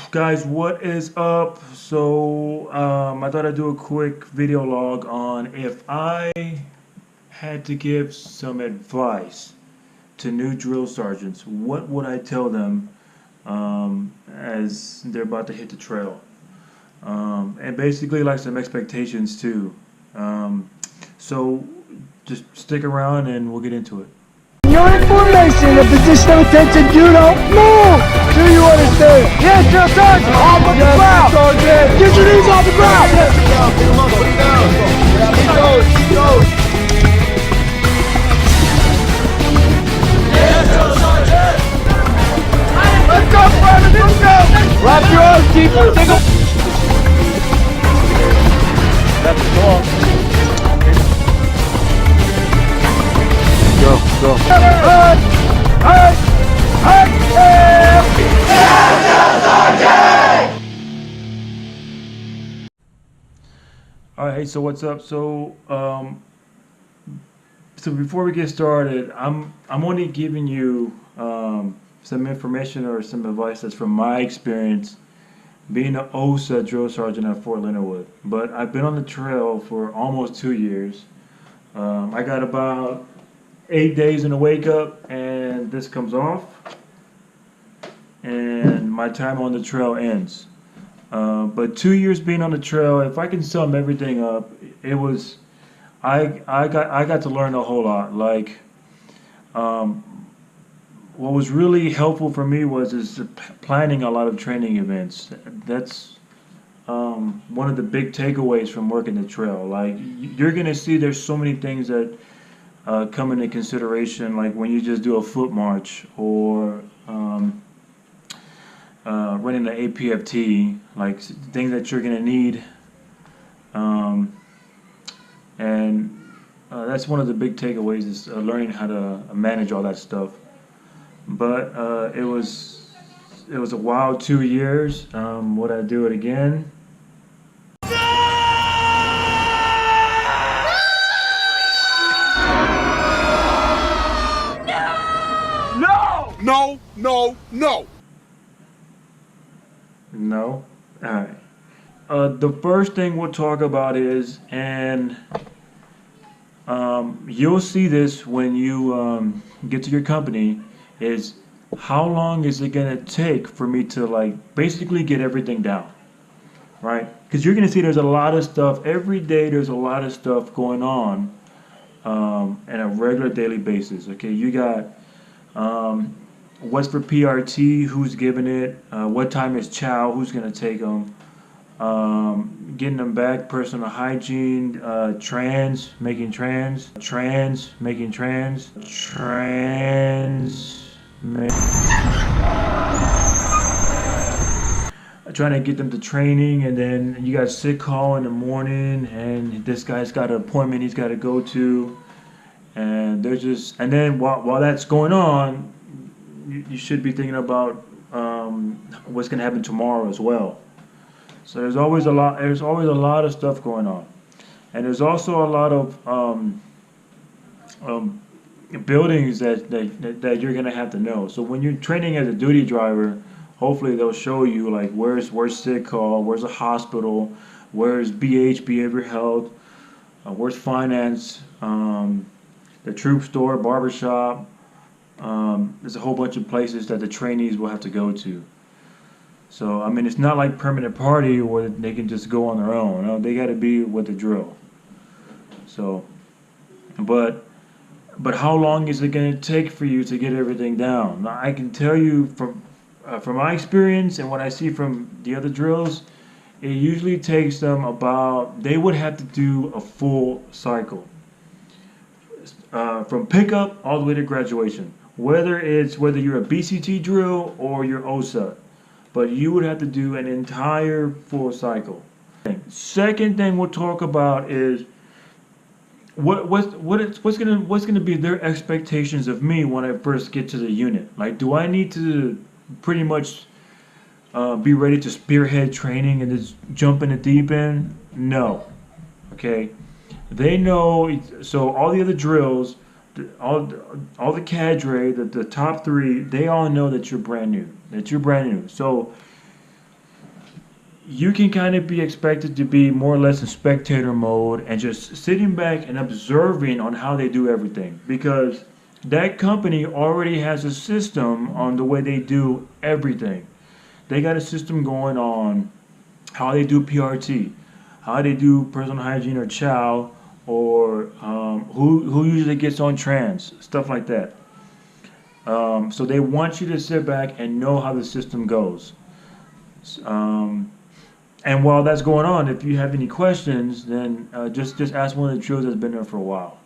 Guys, what is up? I thought I'd do a quick video log on if I had to give some advice to new drill sergeants, what would I tell them as they're about to hit the trail? And basically, like some expectations too. Um, so, just stick around and we'll get into it. Your information, a position of attention, you don't move! Do you understand? Yes, Drill Sergeant! Off of the ground! Sergeant! Get your knees off the ground! Yes, get him up, put him down! Keep going, keep going! Yes, Drill Sergeant! Let's go, Private, let's go! Wrap your arms deeper, take a... That's the ball. Go. All right, hey, so what's up? So before we get started, I'm only giving you some information or some advice that's from my experience being an OSA drill sergeant at Fort Leonard Wood. But I've been on the trail for almost 2 years. I got about 8 days in the wake up, and this comes off, and my time on the trail ends. But 2 years being on the trail, if I can sum everything up, it was I got to learn a whole lot. Like, what was really helpful for me was planning a lot of training events. That's one of the big takeaways from working the trail. Like, you're gonna see there's so many things that come into consideration, like when you just do a foot march or running the APFT, like things that you're gonna need, and that's one of the big takeaways is learning how to manage all that stuff. But it was a wild 2 years. Would I do it again? No! No. All right. The first thing we'll talk about is, and you'll see this when you get to your company, is how long is it gonna take for me to like basically get everything down, right? Because you're gonna see there's a lot of stuff every day. There's a lot of stuff going on on a regular daily basis. Okay, you got what's for PRT, who's giving it, what time is chow, who's gonna take them, getting them back, personal hygiene, trying to get them to training, and then you got sick call in the morning, and this guy's got an appointment he's got to go to, and and then while that's going on, you should be thinking about what's going to happen tomorrow as well. So there's always a lot. There's always a lot of stuff going on, and there's also a lot of buildings that you're going to have to know. So when you're training as a duty driver, hopefully they'll show you like where's sick call, where's a hospital, where's BH behavioral health, where's finance, the troop store, barbershop. There's a whole bunch of places that the trainees will have to go to. So, I mean, it's not like permanent party where they can just go on their own. No, they got to be with the drill. So, but how long is it going to take for you to get everything down? Now, I can tell you from my experience and what I see from the other drills, it usually takes them they would have to do a full cycle. From pickup all the way to graduation. Whether you're a BCT drill or you're OSA, but you would have to do an entire full cycle. Second thing we'll talk about is what's gonna be their expectations of me when I first get to the unit. Like, do I need to pretty much be ready to spearhead training and just jump in the deep end? No. Okay. They know. So all the other drills, all the cadre, the top three, they all know that you're brand new. So you can kind of be expected to be more or less in spectator mode and just sitting back and observing on how they do everything, because that company already has a system on the way they do everything. They got a system going on how they do PRT, how they do personal hygiene or chow, or who usually gets on trans, stuff like that. So they want you to sit back and know how the system goes. Um, and while that's going on, if you have any questions, then just ask one of the drills that's been there for a while.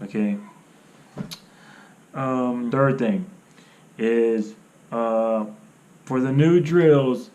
Okay. Third thing is for the new drills,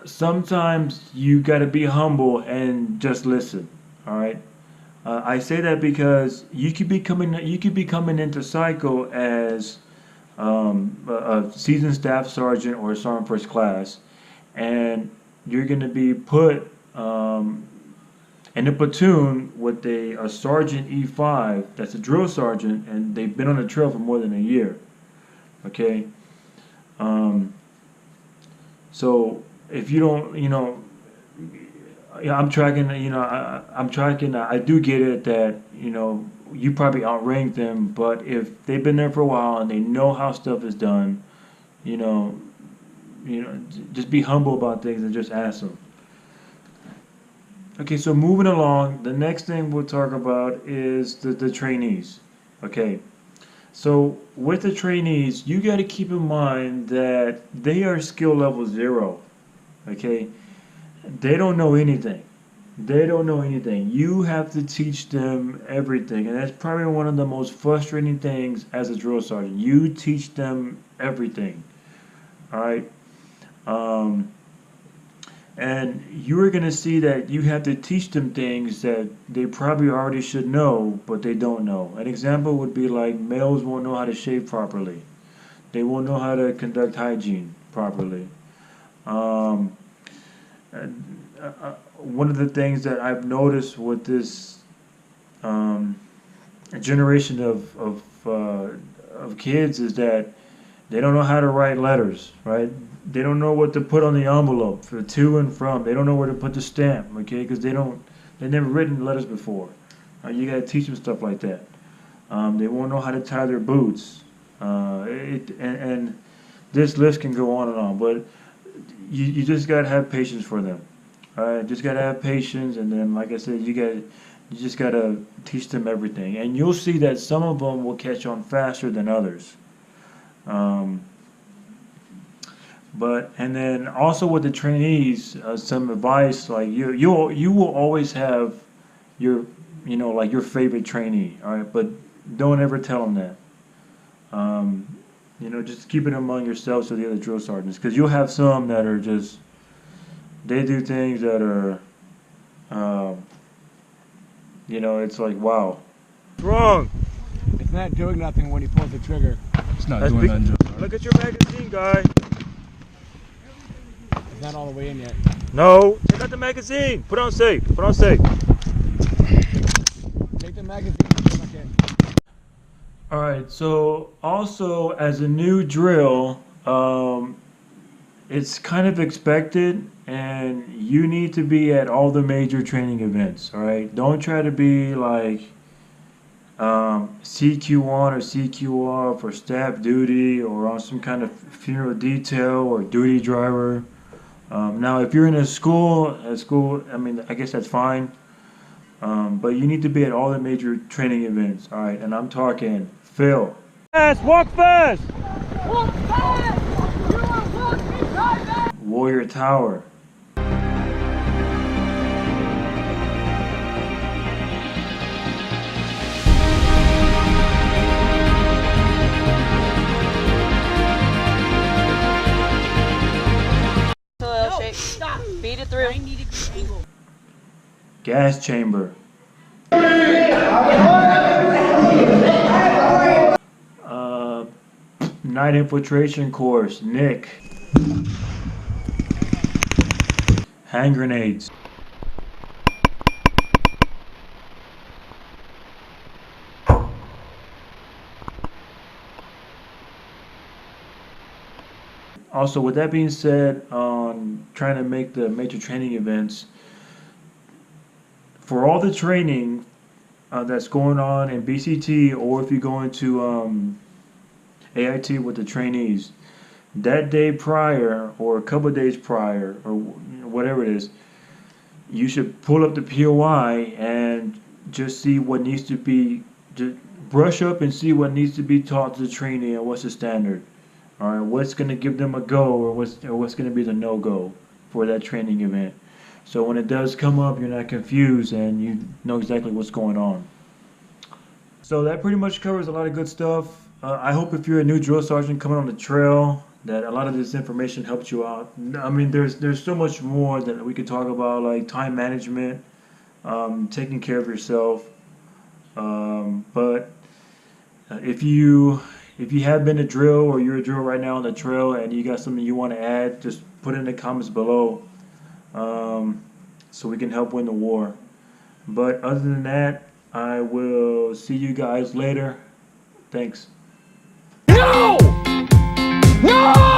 sometimes you got to be humble and just listen. All right. I say that because you could be coming into cycle as a seasoned staff sergeant or a sergeant first class, and you're going to be put in a platoon with a sergeant E5 that's a drill sergeant, and they've been on the trail for more than a year. Okay. Um, so if you don't, yeah, I'm tracking, I'm tracking, I do get it that, you probably outrank them, but if they've been there for a while and they know how stuff is done, you know, just be humble about things and just ask them. Okay, so moving along, the next thing we'll talk about is the trainees. Okay, so with the trainees, you got to keep in mind that they are skill level 0. Okay, they don't know anything. They don't know anything. You have to teach them everything, and that's probably one of the most frustrating things as a drill sergeant. You teach them everything. All right. Um, and you're going to see that you have to teach them things that they probably already should know, but they don't know. An example would be like males won't know how to shave properly. They won't know how to conduct hygiene properly. Um, One of the things that I've noticed with this generation of kids is that they don't know how to write letters, right? They don't know what to put on the envelope for to and from. They don't know where to put the stamp, okay? Because they've never written letters before. You got to teach them stuff like that. They won't know how to tie their boots. And this list can go on and on, but you just got to have patience for them. All right, just got to have patience, and then, like I said, you just got to teach them everything. And you'll see that some of them will catch on faster than others. And then also with the trainees, some advice, like you will always have your, like your favorite trainee, all right? But don't ever tell them that. Just keep it among yourselves or the other drill sergeants, because you'll have some that are just, they do things that are, it's like, wow. What's wrong? It's not doing nothing when he pulls the trigger. It's not doing nothing, Joe. Look at your magazine, guy. It's not all the way in yet. No, check out the magazine. Put on safe. Put on safe. Take the magazine and put it back in. All right. So also as a new drill, it's kind of expected, and you need to be at all the major training events. All right. Don't try to be like CQ1 or CQ for staff duty or on some kind of funeral detail or duty driver. Now, if you're in a school, I mean, I guess that's fine. But you need to be at all the major training events. All right, and I'm talking Phil. Fast, walk fast. Walk fast! You are walking right now! Warrior Tower. Stop! Feed it through. 90-degree angle. Gas chamber. Night infiltration course. Nick. Hand grenades. Also, with that being said, on on trying to make the major training events. For all the training that's going on in BCT, or if you go into AIT with the trainees, that day prior or a couple of days prior or whatever it is, you should pull up the POI and just see what needs to be, just brush up and see what needs to be taught to the trainee and what's the standard. All right, what's going to give them a go, or what's going to be the no-go for that training event. So when it does come up, you're not confused and you know exactly what's going on. So that pretty much covers a lot of good stuff. I hope if you're a new drill sergeant coming on the trail, that a lot of this information helps you out. I mean, there's so much more that we could talk about, like time management, taking care of yourself. But if you have been a drill, or you're a drill right now on the trail and you got something you want to add, just put it in the comments below, so we can help win the war. But other than that, I will see you guys later. Thanks. No! No!